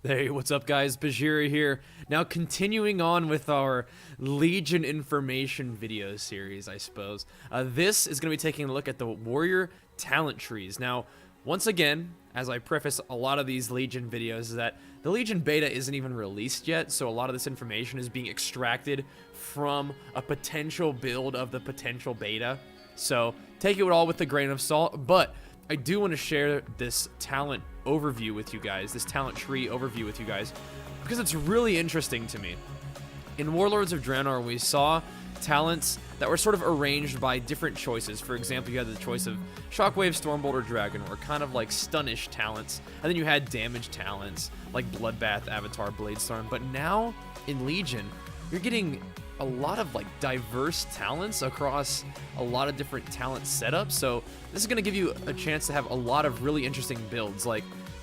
Hey, what's up guys? Bajheera here. Now continuing on with our Legion information video series, I suppose. This is going to be taking a look at the warrior talent trees. Now, once again, as I preface a lot of these Legion videos, is that the Legion beta isn't even released yet, so a lot of this information is being extracted from a potential build of the potential beta. So take it all with a grain of salt, but I do want to share this talent overview with you guys, this talent tree overview with you guys, because it's really interesting to me. In Warlords of Draenor, we saw talents that were sort of arranged by different choices. For example, you had the choice of Shockwave, Stormbolt, or Dragonwar, kind of like stunish talents, and then you had damage talents like Bloodbath, Avatar, Bladestorm. But now in Legion, you're getting a lot of like diverse talents across a lot of different talent setups. So this is going to give you a chance to have a lot of really interesting builds, like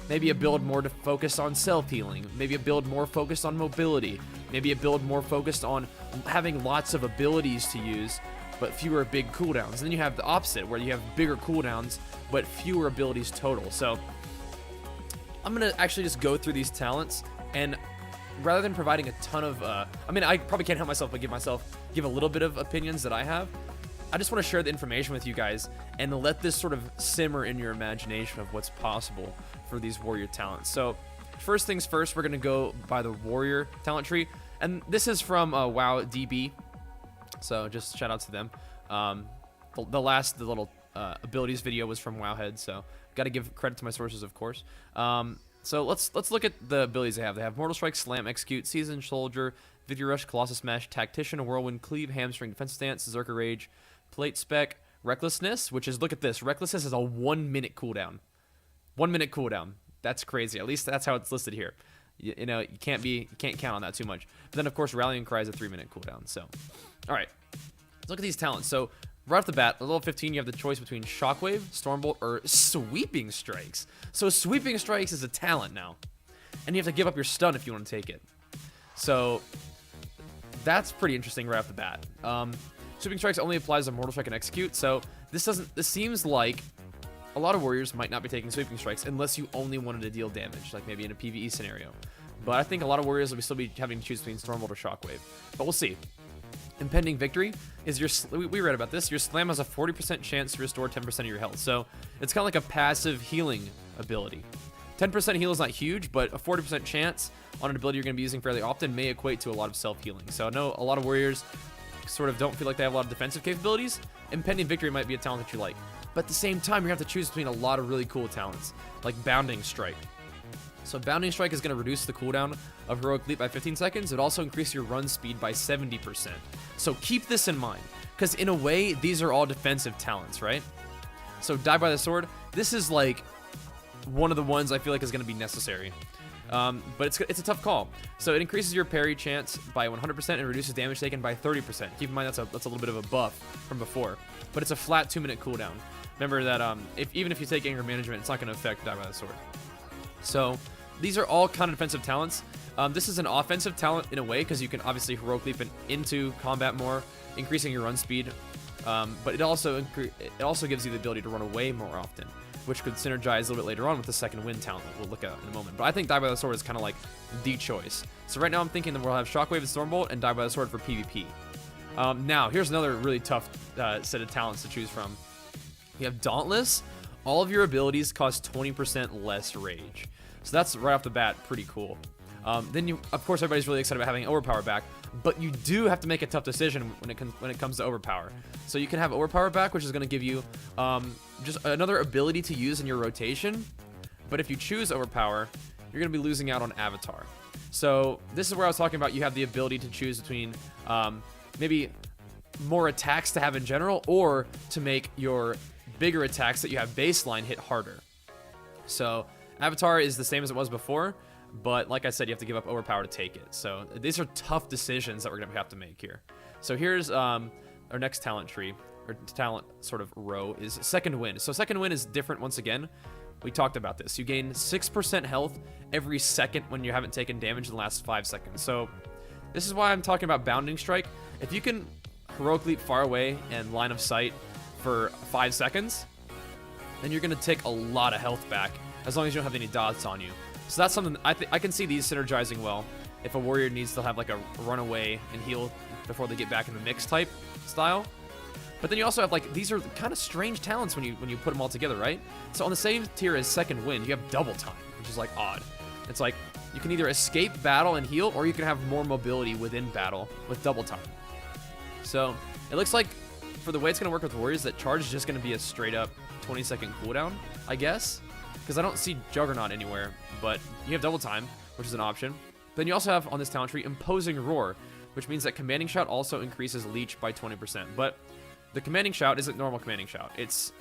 maybe a build more to focus on self-healing, maybe a build more focused on mobility, maybe a build more focused on having lots of abilities to use but fewer big cooldowns. And then you have the opposite, where you have bigger cooldowns but fewer abilities total. So I'm going to actually just go through these talents, and rather than providing a ton of, I mean, I probably can't help myself but give a little bit of opinions that I have. I just want to share the information with you guys and let this sort of simmer in your imagination of what's possible for these warrior talents. So first things first, we're going to go by the warrior talent tree, and this is from WoW DB. So just shout out to them. The little abilities video was from Wowhead, so got to give credit to my sources, of course. So let's look at the abilities they have. They have Mortal Strike, Slam, Execute, Seasoned Soldier, Victory Rush, Colossus Mesh, Tactician, Whirlwind, Cleave, Hamstring, Defensive Stance, Berserker Rage, Plate Spec, Recklessness, which is, look at this, Recklessness is a 1 minute cooldown. 1 minute cooldown. That's crazy. At least that's how it's listed here. You know, you can't count on that too much. But then of course Rallying Cry is a 3 minute cooldown. So, all right, let's look at these talents. So right off the bat, at level 15, you have the choice between Shockwave, Stormbolt, or Sweeping Strikes. So Sweeping Strikes is a talent now, and you have to give up your stun if you want to take it. So that's pretty interesting right off the bat. Sweeping Strikes only applies to Mortal Strike and Execute, so this seems like a lot of warriors might not be taking Sweeping Strikes unless you only wanted to deal damage, like maybe in a PvE scenario. But I think a lot of warriors will still be having to choose between Stormbolt or Shockwave, but we'll see. Impending Victory is we read about this. Your slam has a 40% chance to restore 10% of your health, so it's kind of like a passive healing ability. 10% heal is not huge, but a 40% chance on an ability you're going to be using fairly often may equate to a lot of self-healing. So I know a lot of warriors sort of don't feel like they have a lot of defensive capabilities. Impending Victory might be a talent that you like, but at the same time, you're going to have to choose between a lot of really cool talents, like Bounding Strike. So Bounding Strike is going to reduce the cooldown of Heroic Leap by 15 seconds. It would also increase your run speed by 70%. So keep this in mind, because in a way, these are all defensive talents, right? So Die by the Sword, this is like one of the ones I feel like is going to be necessary. But it's a tough call. So it increases your parry chance by 100% and reduces damage taken by 30%. Keep in mind that's a little bit of a buff from before, but it's a flat 2 minute cooldown. Remember that even if you take anger management, it's not going to affect Die by the Sword. So these are all kind of defensive talents. This is an offensive talent in a way, because you can obviously Heroic Leap into combat more, increasing your run speed. But it also gives you the ability to run away more often, which could synergize a little bit later on with the second wind talent that we'll look at in a moment. But I think Die by the Sword is kind of like the choice. So right now I'm thinking that we'll have Shockwave and Stormbolt and Die by the Sword for PvP. Now, here's another really tough set of talents to choose from. You have Dauntless. All of your abilities cost 20% less rage. So that's right off the bat pretty cool. Then of course, everybody's really excited about having Overpower back, but you do have to make a tough decision when it comes to Overpower. So you can have Overpower back, which is going to give you just another ability to use in your rotation. But if you choose Overpower, you're going to be losing out on Avatar. So this is where I was talking about. You have the ability to choose between maybe more attacks to have in general, or to make your bigger attacks that you have baseline hit harder. So Avatar is the same as it was before, but like I said, you have to give up Overpower to take it. So these are tough decisions that we're going to have to make here. So here's our next talent tree, or talent sort of row, is Second Wind. So Second Wind is different once again. We talked about this. You gain 6% health every second when you haven't taken damage in the last 5 seconds. So this is why I'm talking about Bounding Strike. If you can Heroic Leap far away and line of sight for 5 seconds, then you're going to take a lot of health back, as long as you don't have any dots on you. So that's something I can see these synergizing well. If a warrior needs to have like a runaway and heal before they get back in the mix type style. But then you also have like, these are kind of strange talents when you put them all together, right? So on the same tier as Second Wind, you have double time, which is like odd. It's like you can either escape battle and heal, or you can have more mobility within battle with double time. So it looks like for the way it's going to work with warriors, that charge is just going to be a straight up 20-second cooldown, I guess. Because I don't see Juggernaut anywhere, but you have double time, which is an option. Then you also have on this talent tree Imposing Roar, which means that Commanding Shout also increases Leech by 20%. But the Commanding Shout isn't normal Commanding Shout. It's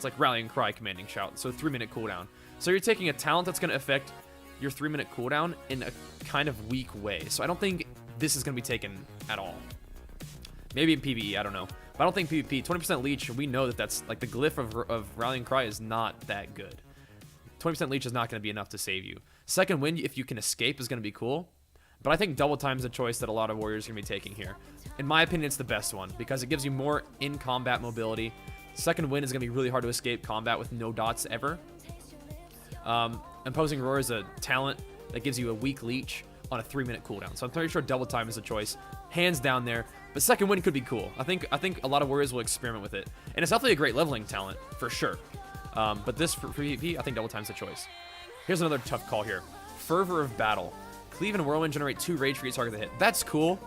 like Rallying Cry Commanding Shout, so 3-minute cooldown. So you're taking a talent that's going to affect your 3-minute cooldown in a kind of weak way. So I don't think this is going to be taken at all. Maybe in PvE, I don't know. But I don't think PvP, 20% Leech, we know that that's like the glyph of Rallying Cry is not that good. 20% Leech is not going to be enough to save you. Second Wind, if you can escape, is going to be cool. But I think double time is a choice that a lot of warriors are going to be taking here. In my opinion, it's the best one because it gives you more in-combat mobility. Second Wind is going to be really hard to escape combat with no dots ever. Imposing Roar is a talent that gives you a weak leech on a 3-minute cooldown. So I'm pretty sure double time is a choice. Hands down there. But Second Wind could be cool. I think a lot of warriors will experiment with it. And it's definitely a great leveling talent, for sure. But this, for PvP, I think double time's a choice. Here's another tough call here. Fervor of Battle. Cleave and Whirlwind generate 2 rage for each target that hit. That's cool.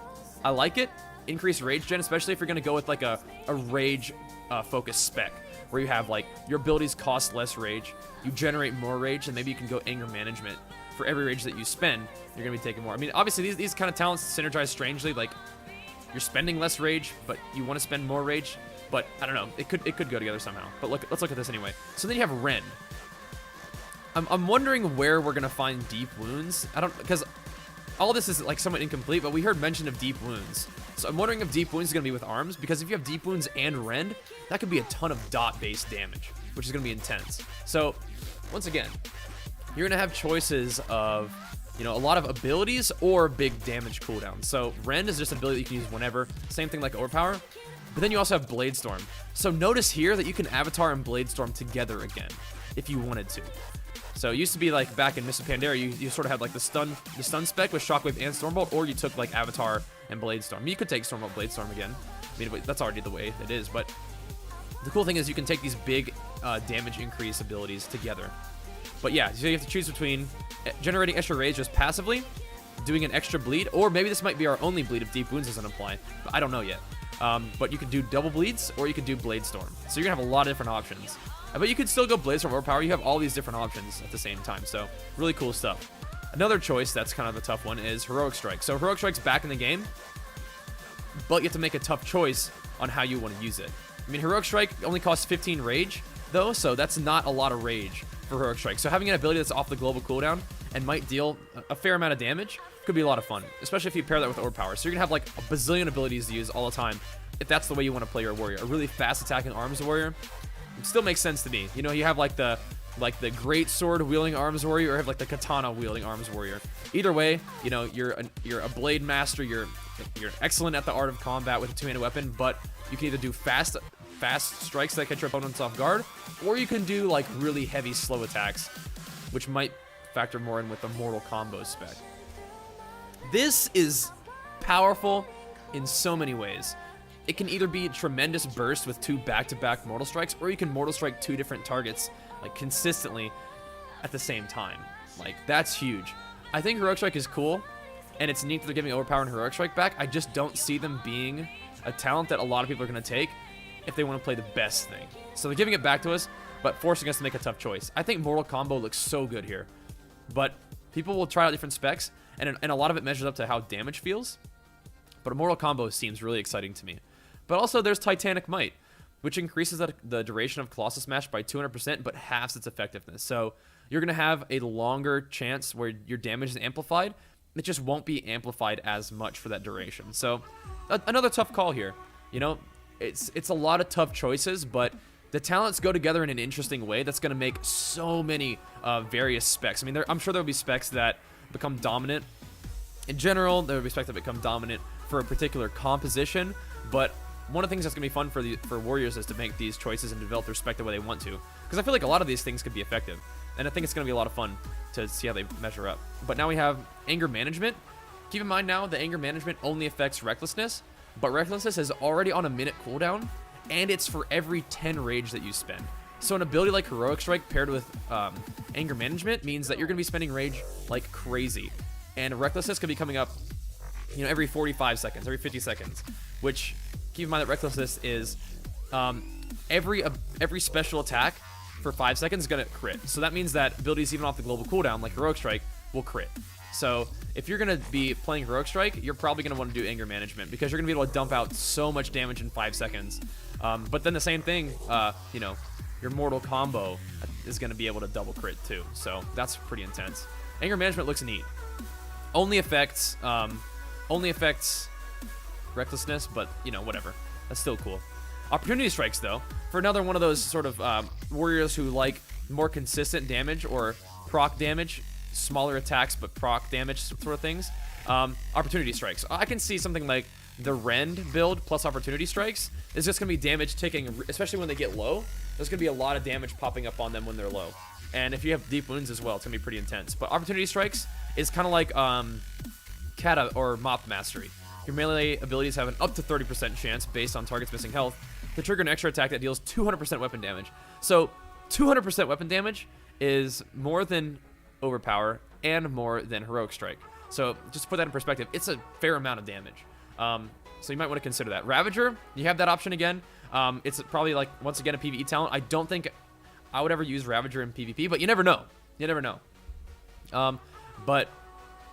I like it. Increase rage gen, especially if you're going to go with like a rage focused spec, where you have like your abilities cost less rage, you generate more rage, and maybe you can go anger management. For every rage that you spend, you're going to be taking more. I mean, obviously these kind of talents synergize strangely. Like you're spending less rage, but you want to spend more rage. But I don't know. It could go together somehow. But let's look at this anyway. So then you have Rend. I'm wondering where we're gonna find deep wounds. Because all this is like somewhat incomplete, but we heard mention of deep wounds. So I'm wondering if deep wounds is gonna be with arms, because if you have deep wounds and Rend, that could be a ton of dot-based damage, which is gonna be intense. So once again, you're gonna have choices of, you know, a lot of abilities or big damage cooldown. So Rend is just an ability that you can use whenever. Same thing like Overpower. But then you also have Bladestorm. So notice here that you can Avatar and Bladestorm together again, if you wanted to. So it used to be like back in Mists of Pandaria, you sort of had like the stun spec with Shockwave and Stormbolt, or you took like Avatar and Bladestorm. I mean, you could take Stormbolt, Bladestorm again. I mean, that's already the way it is. But the cool thing is you can take these big damage increase abilities together. But yeah, so you have to choose between generating extra rage just passively, doing an extra bleed, or maybe this might be our only bleed if Deep Wounds doesn't apply. But I don't know yet. But you could do double bleeds, or you could do Bladestorm. So you're gonna have a lot of different options. But you could still go Bladestorm or Overpower. You have all these different options at the same time. So really cool stuff. Another choice that's kind of a tough one is Heroic Strike. So Heroic Strike's back in the game, but you have to make a tough choice on how you want to use it. I mean, Heroic Strike only costs 15 rage, though, so that's not a lot of rage for Heroic Strike. So having an ability that's off the global cooldown and might deal a fair amount of damage could be a lot of fun, especially if you pair that with Overpower. So you're going to have like a bazillion abilities to use all the time if that's the way you want to play your warrior. A really fast attacking arms warrior, it still makes sense to me. You know, you have like the great sword wielding arms warrior, or have like the katana wielding arms warrior. Either way, you know, you're a blade master, you're excellent at the art of combat with a two-handed weapon, but you can either do fast strikes that catch your opponents off guard, or you can do like really heavy slow attacks, which might factor more in with the Mortal Combo spec. This is powerful in so many ways. It can either be tremendous burst with 2 back-to-back Mortal Strikes, or you can Mortal Strike 2 different targets like consistently at the same time. Like, that's huge. I think Heroic Strike is cool, and it's neat that they're giving Overpower and Heroic Strike back. I just don't see them being a talent that a lot of people are going to take if they want to play the best thing. So they're giving it back to us, but forcing us to make a tough choice. I think Mortal Combo looks so good here, but people will try out different specs, and a lot of it measures up to how damage feels. But a Mortal Combo seems really exciting to me. But also there's Titanic Might, which increases the duration of Colossus Smash by 200%, but halves its effectiveness. So you're going to have a longer chance where your damage is amplified. It just won't be amplified as much for that duration. So another tough call here. You know, it's a lot of tough choices, but the talents go together in an interesting way that's going to make so many various specs. I mean, I'm sure there'll be specs that become dominant. In general, there will be specs that become dominant for a particular composition, but one of the things that's going to be fun for warriors is to make these choices and develop their spec the way they want to. Because I feel like a lot of these things could be effective. And I think it's going to be a lot of fun. to see how they measure up. But now we have Anger Management. Keep in mind now, the Anger Management only affects Recklessness, but Recklessness is already on a minute cooldown, and it's for every 10 rage that you spend. So an ability like Heroic Strike paired with Anger Management means that you're going to be spending rage like crazy. And Recklessness could be coming up, you know, every 45 seconds, every 50 seconds, which, keep in mind that Recklessness is every special attack for 5 seconds is going to crit. So that means that abilities even off the global cooldown, like Heroic Strike, will crit. So if you're going to be playing Heroic Strike, you're probably going to want to do Anger Management because you're going to be able to dump out so much damage in 5 seconds. But then the same thing, you know, your Mortal Combo is going to be able to double crit too. So that's pretty intense. Anger Management looks neat. Only affects Recklessness, but, you know, whatever. That's still cool. Opportunity Strikes, though, for another one of those sort of warriors who like more consistent damage or proc damage, smaller attacks but proc damage sort of things. Opportunity Strikes. I can see something like the Rend build plus Opportunity Strikes is just going to be damage taking, especially when they get low. There's going to be a lot of damage popping up on them when they're low. And if you have deep wounds as well, it's going to be pretty intense. But Opportunity Strikes is kind of like Kata or Mop Mastery. Your melee abilities have an up to 30% chance, based on target's missing health, to trigger an extra attack that deals 200% weapon damage. So 200% weapon damage is more than Overpower and more than Heroic Strike. So just to put that in perspective, it's a fair amount of damage. So you might want to consider that. Ravager, you have that option again. It's probably like, once again, a PvE talent. I don't think I would ever use Ravager in PvP, but you never know. You never know. But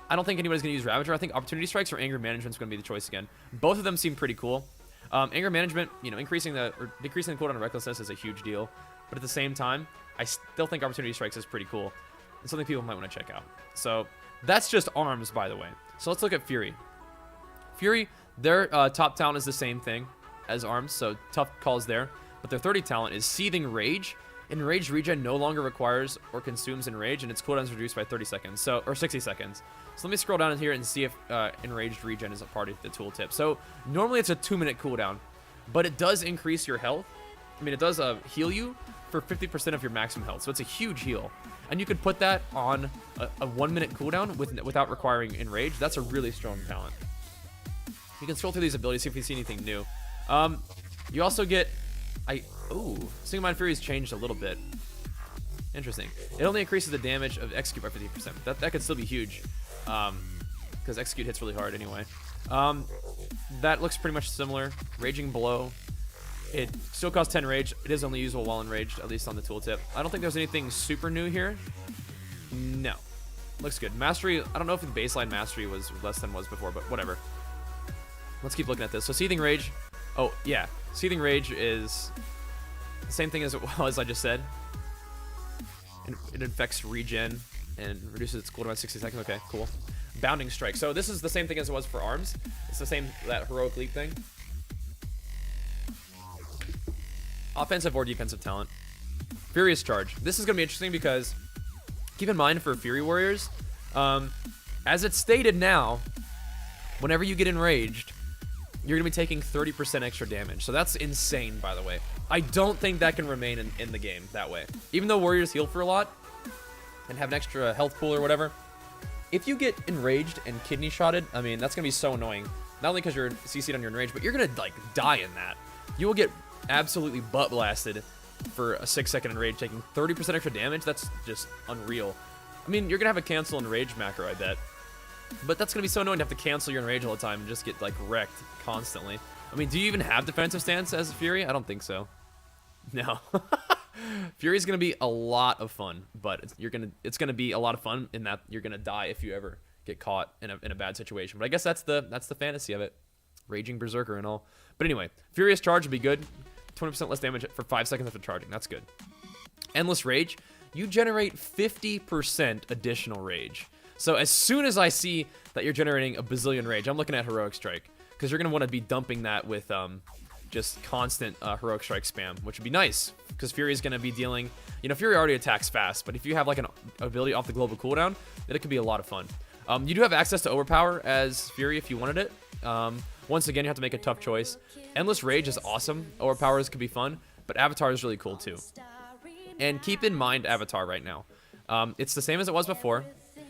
I don't think anybody's going to use Ravager. I think Opportunity Strikes or Anger Management is going to be the choice again. Both of them seem pretty cool. Anger Management, you know, decreasing the cooldown of Recklessness is a huge deal. But at the same time, I still think Opportunity Strikes is pretty cool. It's something people might want to check out. So that's just arms, by the way. So let's look at Fury. Fury, their top talent is the same thing as arms, so tough calls there. But their 30 talent is Seething Rage. Enraged regen no longer requires or consumes Enrage, and its cooldown is reduced by 30 seconds, or 60 seconds. So let me scroll down in here and see if Enraged regen is a part of the tooltip. So normally it's a 2-minute cooldown, but it does increase your health. I mean, it does heal you for 50% of your maximum health, so it's a huge heal. And you could put that on a 1-minute cooldown without requiring Enrage. That's a really strong talent. You can scroll through these abilities, see if you see anything new. You also get... Single Mind Fury's changed a little bit. Interesting. It only increases the damage of Execute by 50%. That could still be huge. Because Execute hits really hard anyway. That looks pretty much similar. Raging Blow. It still costs 10 rage. It is only usable while enraged, at least on the tooltip. I don't think there's anything super new here. No. Looks good. Mastery, I don't know if the baseline mastery was less than was before, but whatever. Let's keep looking at this. So Seething Rage. Oh, yeah. Seething Rage is the same thing as it was, I just said. It infects regen and reduces its cooldown by 60 seconds. Okay, cool. Bounding Strike. So this is the same thing as it was for arms. It's the same, that Heroic Leap thing. Offensive or defensive talent. Furious Charge. This is going to be interesting because, keep in mind for Fury Warriors, as it's stated now, whenever you get enraged, you're going to be taking 30% extra damage. So that's insane, by the way. I don't think that can remain in the game that way. Even though Warriors heal for a lot and have an extra health pool or whatever, if you get enraged and kidney shotted, I mean, that's going to be so annoying. Not only because you're CC'd on your enraged, but you're going to, like, die in that. You will get absolutely butt blasted for a 6-second enrage, taking 30% extra damage. That's just unreal. I mean, you're going to have a cancel enrage macro, I bet. But that's going to be so annoying to have to cancel your enrage all the time and just get, like, wrecked constantly. I mean, do you even have defensive stance as Fury? I don't think so. No. Fury's going to be a lot of fun, but it's going to be a lot of fun in that you're going to die if you ever get caught in a bad situation. But I guess that's the fantasy of it. Raging Berserker and all. But anyway, Furious Charge would be good. 20% less damage for 5 seconds after charging. That's good. Endless Rage. You generate 50% additional rage. So as soon as I see that you're generating a bazillion rage, I'm looking at Heroic Strike. Because you're going to want to be dumping that with just constant Heroic Strike spam, which would be nice. Because Fury is going to be dealing... You know, Fury already attacks fast, but if you have like an ability off the global cooldown, then it could be a lot of fun. You do have access to Overpower as Fury if you wanted it. Once again, you have to make a tough choice. Endless Rage is awesome. Overpowers could be fun, but Avatar is really cool too. And keep in mind Avatar right now. It's the same as it was before.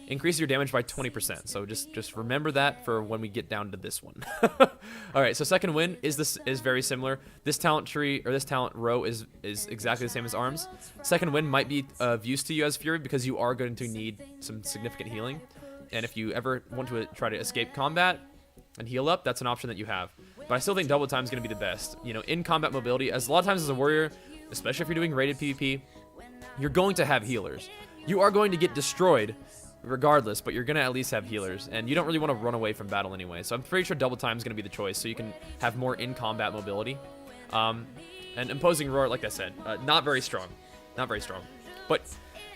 Increase your damage by 20%. So just remember that for when we get down to this one. All right, so second wind is very similar. This talent tree or this talent row is exactly the same as arms. Second wind might be of use to you as Fury because you are going to need some significant healing. And if you ever want to try to escape combat and heal up, that's an option that you have. But I still think double time is going to be the best. You know, in combat mobility, as a lot of times as a warrior, especially if you're doing rated PvP, you're going to have healers. You are going to get destroyed regardless, but you're going to at least have healers, and you don't really want to run away from battle anyway. So I'm pretty sure double time is going to be the choice, so you can have more in-combat mobility. And imposing roar, like I said, not very strong. Not very strong. But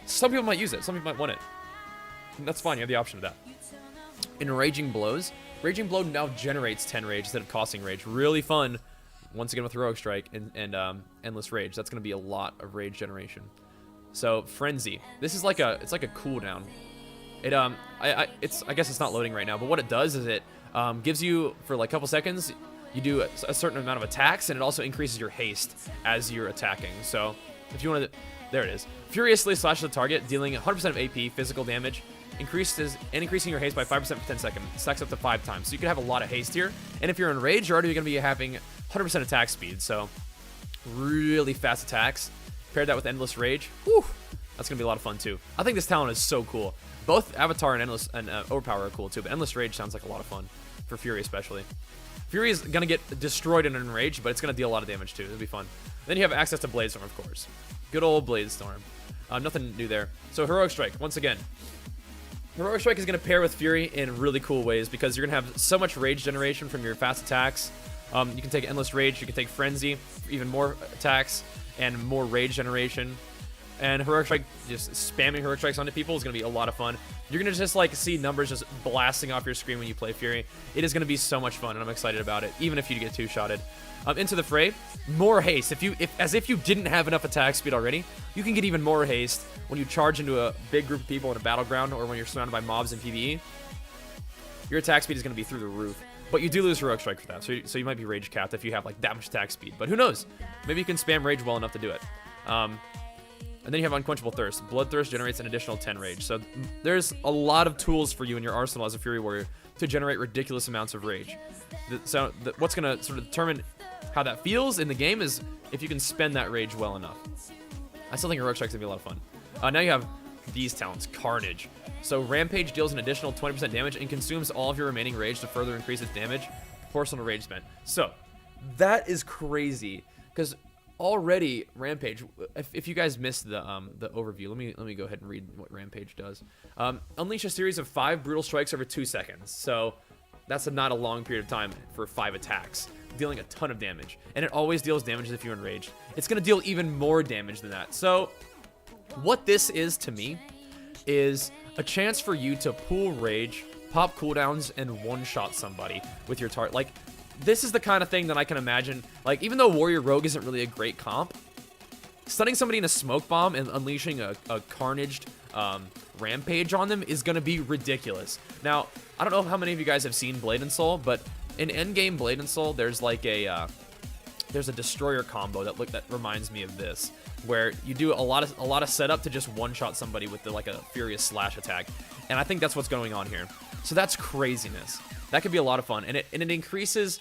some people might use it. Some people might want it. And that's fine. You have the option of that. In Raging Blows, Raging Blow now generates 10 rage instead of costing rage. Really fun, once again with Heroic Strike and Endless Rage. That's going to be a lot of rage generation. So Frenzy. This is like it's like a cooldown. I guess it's not loading right now, but what it does is it gives you, for like a couple seconds, you do a certain amount of attacks, and it also increases your haste as you're attacking. So if you want to, there it is. Furiously slash the target, dealing 100% of AP, physical damage, increasing your haste by 5% for 10 seconds, stacks up to 5 times. So you can have a lot of haste here, and if you're in rage, you're already going to be having 100% attack speed, so really fast attacks. Paired that with Endless Rage, whew, that's going to be a lot of fun too. I think this talent is so cool. Both Avatar and Endless and Overpower are cool too, but Endless Rage sounds like a lot of fun for Fury especially. Fury is gonna get destroyed in Enrage, but it's gonna deal a lot of damage too. It'll be fun. Then you have access to Bladestorm, of course. Good old Bladestorm. Nothing new there. So Heroic Strike, once again. Heroic Strike is gonna pair with Fury in really cool ways because you're gonna have so much rage generation from your fast attacks. You can take Endless Rage, you can take Frenzy, for even more attacks and more rage generation. And Heroic Strike, just spamming Heroic Strikes onto people is going to be a lot of fun. You're going to just like see numbers just blasting off your screen when you play Fury. It is going to be so much fun, and I'm excited about it, even if you get two-shotted. Into the Fray, more haste. As if you didn't have enough attack speed already, you can get even more haste when you charge into a big group of people in a battleground or when you're surrounded by mobs in PvE. Your attack speed is going to be through the roof. But you do lose Heroic Strike for that, so you might be rage capped if you have like that much attack speed. But who knows? Maybe you can spam rage well enough to do it. And then you have Unquenchable Thirst. Bloodthirst generates an additional 10 rage. So there's a lot of tools for you in your arsenal as a Fury Warrior to generate ridiculous amounts of rage. What's going to sort of determine how that feels in the game is if you can spend that rage well enough. I still think Heroic Strike's going to be a lot of fun. Now you have these talents. Carnage. So Rampage deals an additional 20% damage and consumes all of your remaining rage to further increase its damage proportional to rage spent. So that is crazy because already Rampage, if you guys missed the overview, let me go ahead and read what Rampage does. Unleash a series of 5 brutal strikes over 2 seconds. So that's not a long period of time for 5 attacks, dealing a ton of damage. And it always deals damage if you're enraged. It's going to deal even more damage than that. So what this is to me is a chance for you to pool rage, pop cooldowns, and one-shot somebody with your target. Like, this is the kind of thing that I can imagine. Like, even though Warrior Rogue isn't really a great comp, stunning somebody in a smoke bomb and unleashing a carnaged rampage on them is going to be ridiculous. Now, I don't know how many of you guys have seen Blade and Soul, but in endgame Blade and Soul, there's like a destroyer combo that reminds me of this, where you do a lot of setup to just one-shot somebody with like a furious slash attack, and I think that's what's going on here. So that's craziness. That could be a lot of fun, and it increases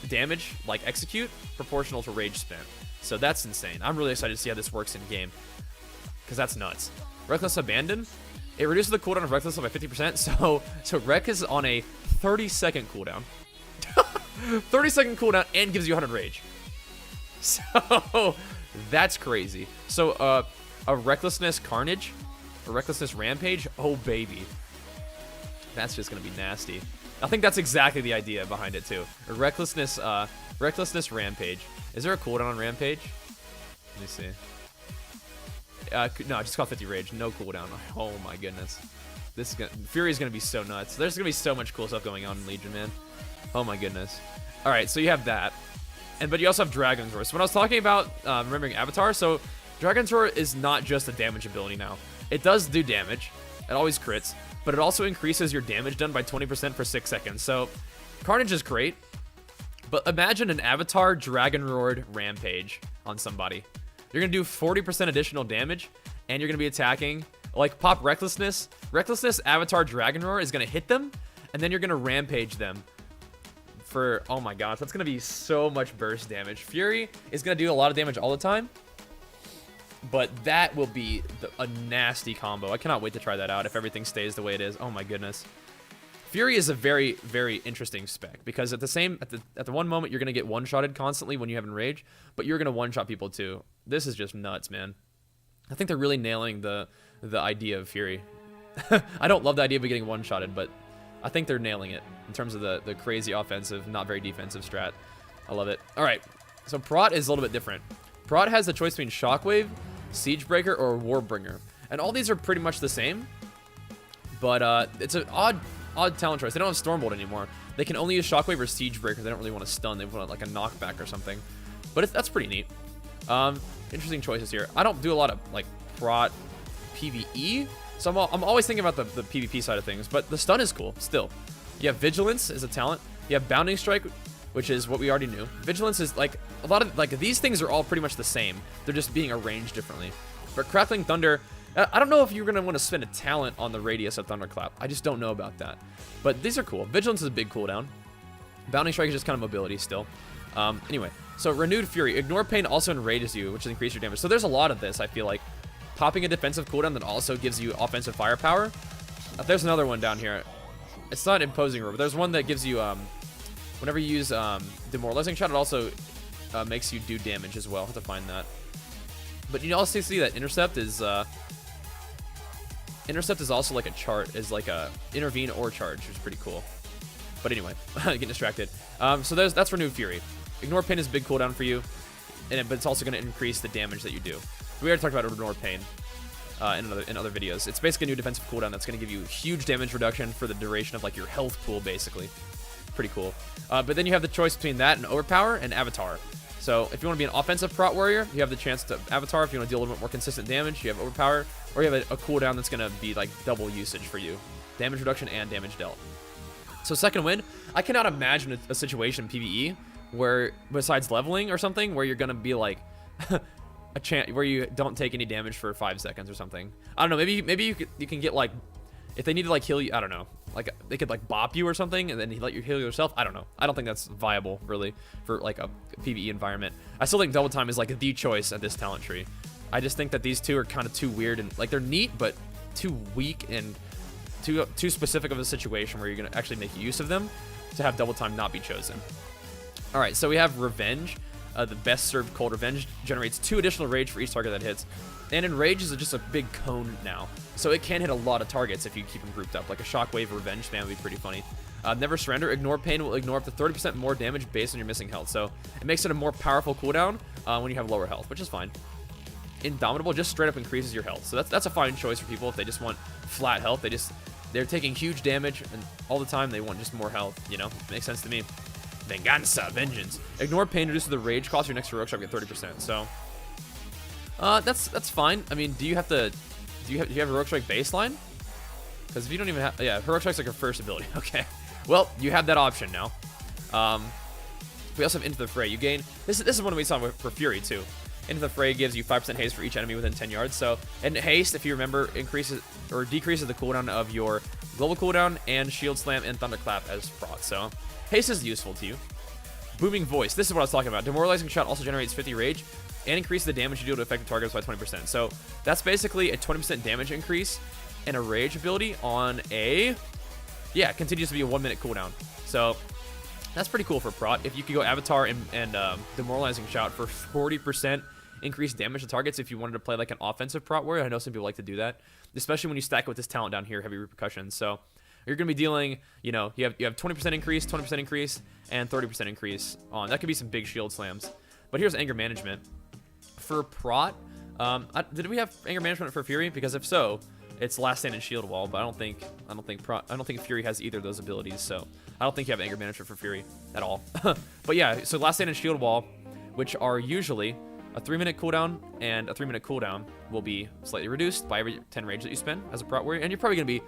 damage, like execute, proportional to rage spent. So that's insane. I'm really excited to see how this works in game, because that's nuts. Reckless Abandon, it reduces the cooldown of Reckless by 50%. So Rec is on a 30-second cooldown, 30-second cooldown, and gives you 100 rage. So that's crazy. So a Recklessness Carnage, a Recklessness Rampage, oh baby. That's just gonna be nasty. I think that's exactly the idea behind it too. A Recklessness Rampage. Is there a cooldown on Rampage? Let me see. No, just call 50 rage. No cooldown. Oh my goodness. Fury is gonna be so nuts. There's gonna be so much cool stuff going on in Legion, man. Oh my goodness. All right, so you have that, but you also have Dragon's Roar. So when I was talking about remembering Avatar, so Dragon's Roar is not just a damage ability now. It does do damage. It always crits. But it also increases your damage done by 20% for 6 seconds. So Carnage is great, but imagine an Avatar Dragon Roared Rampage on somebody. You're going to do 40% additional damage, and you're gonna be attacking, like pop Recklessness. Recklessness, Avatar, Dragon Roar is gonna hit them, and then you're gonna Rampage them for, oh my gosh, that's gonna be so much burst damage. Fury is gonna do a lot of damage all the time, but that will be a nasty combo. I cannot wait to try that out if everything stays the way it is. Oh my goodness. Fury is a very, very interesting spec because at the one moment you're gonna get one-shotted constantly when you have Enrage, but you're gonna one-shot people too. This is just nuts, man. I think they're really nailing the idea of Fury. I don't love the idea of getting one-shotted, but I think they're nailing it in terms of the crazy offensive, not very defensive strat. I love it. All right, so Prot is a little bit different. Prot has the choice between Shockwave, Siegebreaker, or Warbringer, and all these are pretty much the same, but it's an odd talent choice. They don't have Stormbolt anymore. They can only use Shockwave or Siegebreaker. They don't really want to stun. They want like a knockback or something, but that's pretty neat. Interesting choices here. I don't do a lot of like Prot PvE, so I'm always thinking about the PvP side of things, but the stun is cool still. You have Vigilance as a talent. You have Bounding Strike, which is what we already knew. Vigilance is like a lot of, like, these things are all pretty much the same. They're just being arranged differently. But Crackling Thunder, I don't know if you're going to want to spend a talent on the radius of Thunderclap. I just don't know about that. But these are cool. Vigilance is a big cooldown. Bounding Strike is just kind of mobility still. Anyway, so Renewed Fury. Ignore Pain also enrages you, which is increase your damage. So there's a lot of this, I feel like. Popping a defensive cooldown that also gives you offensive firepower. There's another one down here. It's not Imposing Roar, but there's one that gives you, whenever you use Demoralizing Shot, it also makes you do damage as well. I have to find that. But you also see that Intercept is also like a chart, is like a intervene or charge, which is pretty cool. But anyway, getting distracted. So that's Renewed Fury. Ignore Pain is a big cooldown for you, but it's also going to increase the damage that you do. We already talked about Ignore Pain in other videos. It's basically a new defensive cooldown that's going to give you huge damage reduction for the duration of like your health pool, basically. Pretty cool. But then you have the choice between that and Overpower and Avatar. So if you want to be an offensive Prot warrior, you have the chance to Avatar. If you want to deal a little bit more consistent damage, you have Overpower. Or you have a cooldown that's going to be like double usage for you. Damage reduction and damage dealt. So second wind, I cannot imagine a situation in PvE where, besides leveling or something, where you're going to be like a chance where you don't take any damage for 5 seconds or something. I don't know. Maybe you can get like, if they need to like heal you, I don't know. Like they could like bop you or something and then let you heal yourself. I don't know. I don't think that's viable really for like a PvE environment. I still think Double Time is like the choice at this talent tree. I just think that these two are kind of too weird and like they're neat but too weak and too specific of a situation where you're gonna actually make use of them to have Double Time not be chosen. All right, so we have Revenge. The best served cold Revenge generates 2 additional rage for each target that hits. And Enrage is just a big cone now. So it can hit a lot of targets if you keep them grouped up. Like a Shockwave Revenge spam would be pretty funny. Never Surrender. Ignore Pain will ignore up to 30% more damage based on your missing health. So it makes it a more powerful cooldown when you have lower health, which is fine. Indomitable just straight up increases your health. So that's a fine choice for people if they just want flat health. They're taking huge damage and all the time they want just more health, you know? Makes sense to me. Venganza, Vengeance. Ignore Pain reduces the rage cost. Your next heroic strike get 30%. So that's fine. I mean, do you have heroic strike baseline? Because if you don't even have, yeah, heroic strike's like your first ability. Okay, well you have that option now. We also have Into the Fray. You gain this is one we saw for Fury too. Into the Fray gives you 5% haste for each enemy within 10 yards. So, and haste, if you remember, increases or decreases the cooldown of your global cooldown and Shield Slam and Thunderclap as Prot. So haste is useful to you. Booming Voice. This is what I was talking about. Demoralizing Shot also generates 50 rage and increases the damage you deal to affected targets by 20%. So that's basically a 20% damage increase and a rage ability on a, yeah, it continues to be a 1-minute cooldown. So that's pretty cool for Prot. If you could go Avatar and Demoralizing Shout for 40% increased damage to targets if you wanted to play like an offensive Prot warrior. I know some people like to do that, especially when you stack it with this talent down here, Heavy Repercussions. So you're going to be dealing, you know, you have 20% increase, 20% increase, and 30% increase on. That could be some big shield slams. But here's Anger Management. For Prot, did we have Anger Management for Fury? Because if so, it's Last Stand and Shield Wall, but I don't think Fury has either of those abilities, so I don't think you have Anger Management for Fury at all. But yeah, so Last Stand and Shield Wall, which are usually a 3-minute cooldown, and a 3-minute cooldown will be slightly reduced by every 10 rage that you spend as a Prot warrior, and you're probably going to be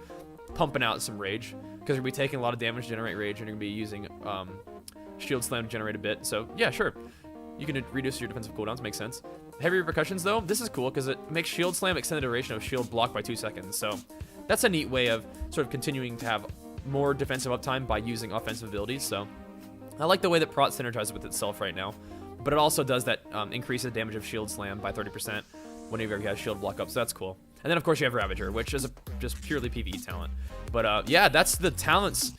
pumping out some rage, because you're going to be taking a lot of damage to generate rage, and you're going to be using Shield Slam to generate a bit, so yeah, sure. You can reduce your defensive cooldowns, makes sense. Heavy repercussions though, this is cool because it makes shield slam extend the duration of shield block by 2 seconds. So that's a neat way of sort of continuing to have more defensive uptime by using offensive abilities. So I like the way that Prot synergizes with itself right now, but it also does that increase the damage of shield slam by 30% whenever you have shield block up. So that's cool. And then of course you have Ravager, which is a just purely PvE talent. But yeah, that's the talents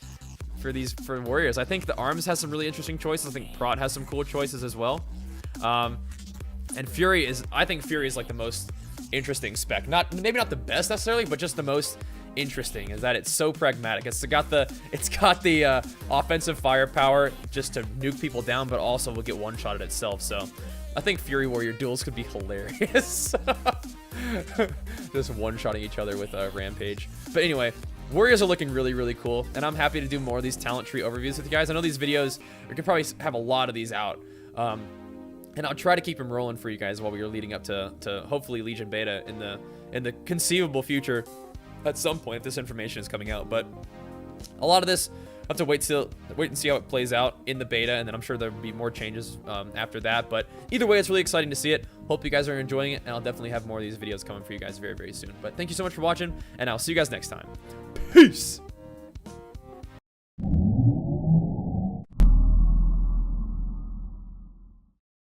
for warriors. I think the arms has some really interesting choices. I think Prot has some cool choices as well. And Fury is, I think Fury is like the most interesting spec. Maybe not the best necessarily, but just the most interesting, is that it's so pragmatic. It's got the offensive firepower just to nuke people down, but also will get one-shotted itself. So I think Fury Warrior duels could be hilarious. Just one-shotting each other with Rampage. But anyway, Warriors are looking really, really cool, and I'm happy to do more of these talent tree overviews with you guys. I know these videos, we could probably have a lot of these out. And I'll try to keep them rolling for you guys while we are leading up to hopefully Legion Beta in the conceivable future at some point if this information is coming out. But a lot of this, I'll have to wait and see how it plays out in the beta, and then I'm sure there'll be more changes after that. But either way, it's really exciting to see it. Hope you guys are enjoying it, and I'll definitely have more of these videos coming for you guys very, very soon. But thank you so much for watching, and I'll see you guys next time. Peace!